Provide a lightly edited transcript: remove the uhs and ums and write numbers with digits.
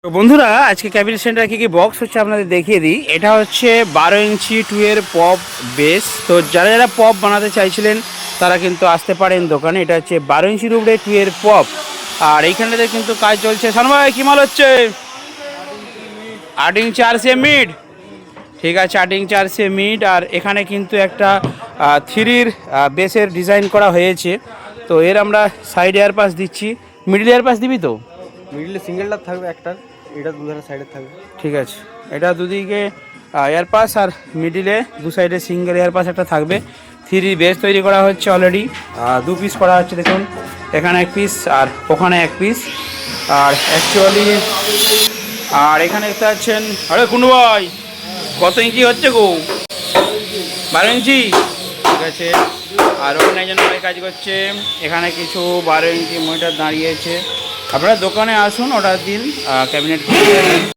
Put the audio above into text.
তো বন্ধুরা আজকে ক্যাবিনেট সেন্টার কি বক্স হচ্ছে আপনাদের দেখিয়ে দিই। এটা হচ্ছে 12 ইঞ্চি 2 এর পপ বেস। তো যারা যারা পপ বানাতে চাইছিলেন তারা কিন্তু আসতে পারেন দোকানে। এটা হচ্ছে 12 ইঞ্চির উপরে 2 এর পপ। আর এইখানটাতে কিন্তু কাজ চলছে। সানভাই কি মাল হচ্ছে? 8 ইঞ্চি RCA মিড। ঠিক আছে, 8 ইঞ্চি RCA মিড। আর এখানে কিন্তু একটা 3 বেসের ডিজাইন করা হয়েছে। তো এর আমরা সাইড এয়ার পাস দিচ্ছি। মিডল এয়ার পাস দিবি তো? মিডলে সিঙ্গেলটা থাকবে একটা, এটা দুধারে সাইডে থাকবে। ঠিক আছে, এটা দুদিকে এয়ার পাস আর মিডিলে দু সাইডে সিঙ্গেল এয়ার পাস একটা থাকবে। 3 বেস তৈরি করা হচ্ছে অলরেডি। 2 পিস করা হচ্ছে, দেখুন এখানে 1 পিস আর ওখানে 1 পিস। আর অ্যাকচুয়ালি আর এখানে দেখতে পাচ্ছেন, আরে কুন্ডু ভাই কত ইঞ্চি হচ্ছে গো? 12 ইঞ্চি। ঠিক আছে, আর ওখানে একজন ভাই কাজ করছে। এখানে কিছু 12 ইঞ্চি মনিটর দাঁড়িয়েছে। আপনারা দোকানে আসুন, অর্ডার দিন, ক্যাবিনেট